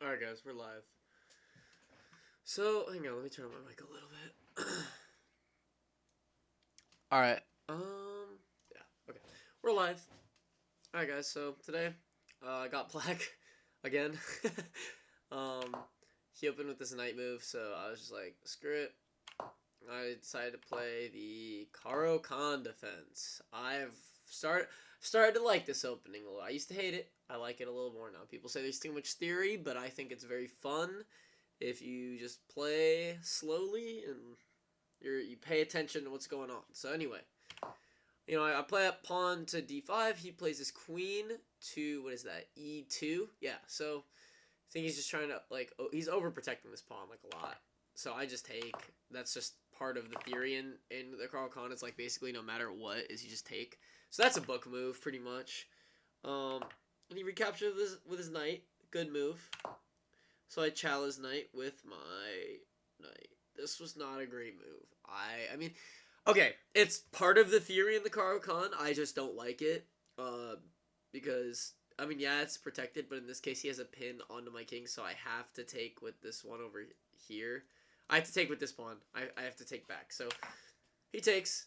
Alright guys, we're live. So, hang on, let me turn on my mic a little bit. Alright, yeah, okay. We're live. Alright guys, so today, I got Black again. um, he opened with this night move, so I was just like, screw it. I decided to play the Karo Khan defense. I've started to like this opening a little. I used to hate it. I like it a little more now. People say there's too much theory, but I think it's very fun if you just play slowly and you pay attention to what's going on. So anyway, I play up pawn to d5. He plays his queen to, what is that, e2? Yeah, so I think he's just trying to, he's overprotecting this pawn, a lot. So I just take. That's just part of the theory in the Karo Khan. It's, basically no matter what, is you just take. So that's a book move, pretty much. And he recaptures with his knight. Good move. So I challenge his knight with my knight. This was not a great move. I mean, okay, it's part of the theory in the Karo Khan. I just don't like it. Because, I mean, yeah, it's protected, but in this case, he has a pin onto my king, so I have to take with this one over here. I have to take with this pawn. I have to take back. So he takes.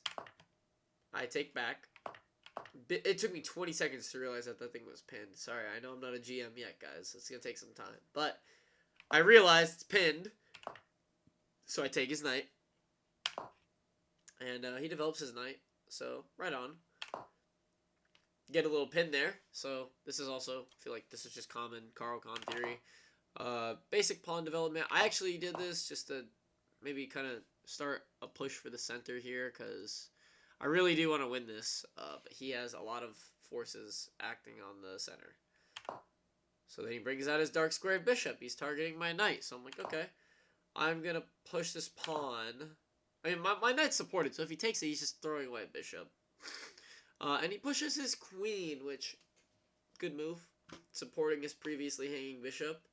I take back. It took me 20 seconds to realize that thing was pinned. Sorry, I know I'm not a GM yet, guys. It's going to take some time. But I realized it's pinned. So I take his knight. And he develops his knight. So, right on. Get a little pin there. So, this is also, I feel like this is just common Karo Khan theory. Basic pawn development. I actually did this just to maybe kind of start a push for the center here, because I really do want to win this. But he has a lot of forces acting on the center. So then he brings out his dark squared bishop. He's targeting my knight. So I'm like, okay, I'm going to push this pawn. I mean, my knight's supported, so if he takes it, he's just throwing away a bishop. And he pushes his queen, which, good move. Supporting his previously hanging bishop.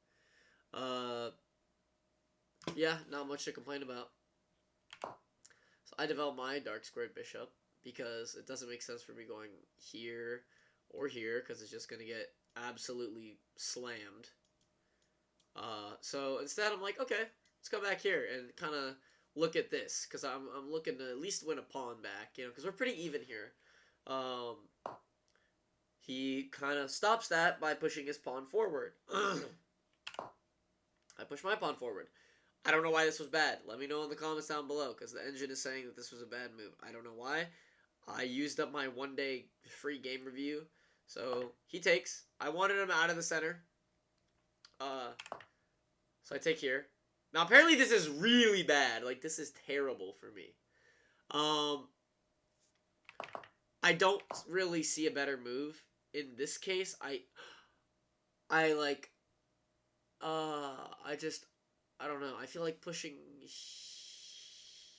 Yeah, not much to complain about. So I develop my dark squared bishop, because it doesn't make sense for me going here or here, because it's just going to get absolutely slammed. So instead I'm like, okay, let's go back here and kind of look at this, because I'm looking to at least win a pawn back, because we're pretty even here. He kind of stops that by pushing his pawn forward. I push my pawn forward. I don't know why this was bad. Let me know in the comments down below, because the engine is saying that this was a bad move. I don't know why. I used up my one-day free game review. So he takes. I wanted him out of the center. So I take here. Now apparently this is really bad. This is terrible for me. I don't really see a better move. In this case, I don't know. I feel like pushing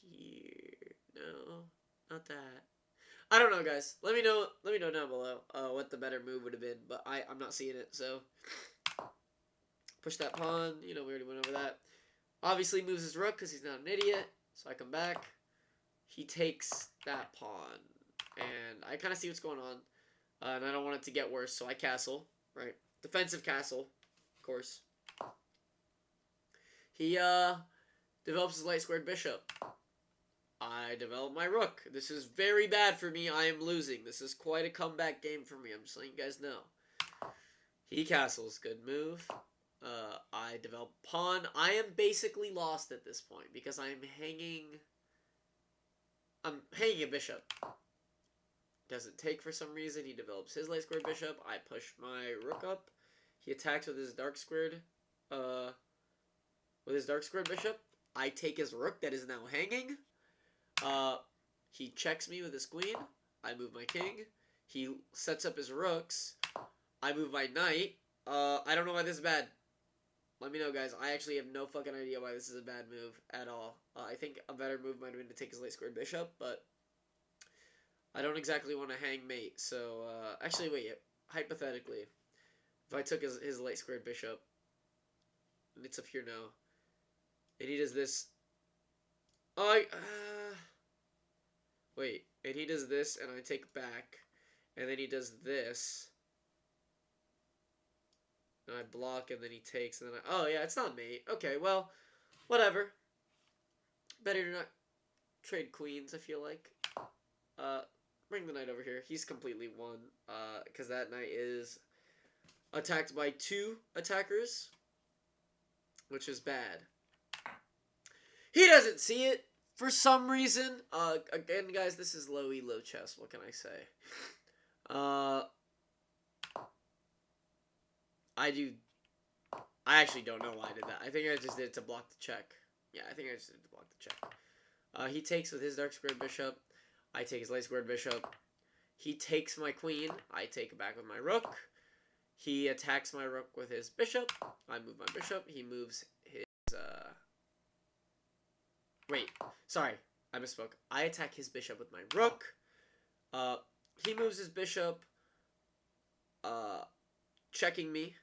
here. No, not that. I don't know, guys. Let me know down below what the better move would have been, but I'm not seeing it, so push that pawn. We already went over that. Obviously moves his rook because he's not an idiot. So I come back. He takes that pawn. And I kind of see what's going on. And I don't want it to get worse, so I castle. Right? Defensive castle, of course. He develops his light squared bishop. I develop my rook. This is very bad for me. I am losing. This is quite a comeback game for me. I'm just letting you guys know. He castles. Good move. I develop pawn. I am basically lost at this point because I'm hanging a bishop. Doesn't take for some reason. He develops his light squared bishop. I push my rook up. He attacks with his dark squared bishop. I take his rook that is now hanging. He checks me with his queen. I move my king. He sets up his rooks. I move my knight. I don't know why this is bad. Let me know, guys. I actually have no fucking idea why this is a bad move at all. I think a better move might have been to take his light squared bishop, but I don't exactly want to hang mate. So, actually, wait. Hypothetically, if I took his light squared bishop, and it's up here now, and he does this. Wait, and he does this, and I take back, and then he does this. And I block, and then he takes, and then oh yeah, it's not mate. Okay, well, whatever. Better to not trade queens, I feel like. Bring the knight over here. He's completely won, because that knight is attacked by 2 attackers, which is bad. He doesn't see it for some reason. Again, guys, this is low elo chess. What can I say? I actually don't know why I did that. I think I just did it to block the check. Yeah, I think I just did it to block the check. He takes with his dark squared bishop. I take his light squared bishop. He takes my queen. I take it back with my rook. He attacks my rook with his bishop. I move my bishop. He moves his, Wait, sorry. I misspoke. I attack his bishop with my rook. He moves his bishop, checking me.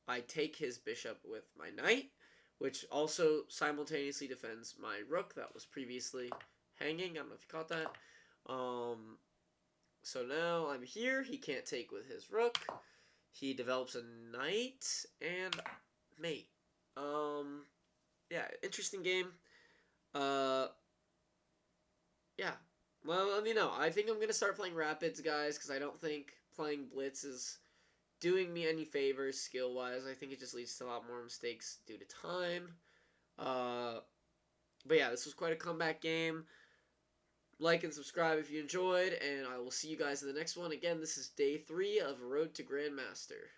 I take his bishop with my knight, which also simultaneously defends my rook that was previously hanging. I don't know if you caught that. So now I'm here. He can't take with his rook. He develops a knight and mate. Yeah, interesting game. Yeah. Well, let me know. I think I'm going to start playing Rapids, guys, because I don't think playing Blitz is doing me any favors skill-wise. I think it just leads to a lot more mistakes due to time. But yeah, this was quite a comeback game. Like and subscribe if you enjoyed, and I will see you guys in the next one. Again, this is day 3 of Road to Grandmaster.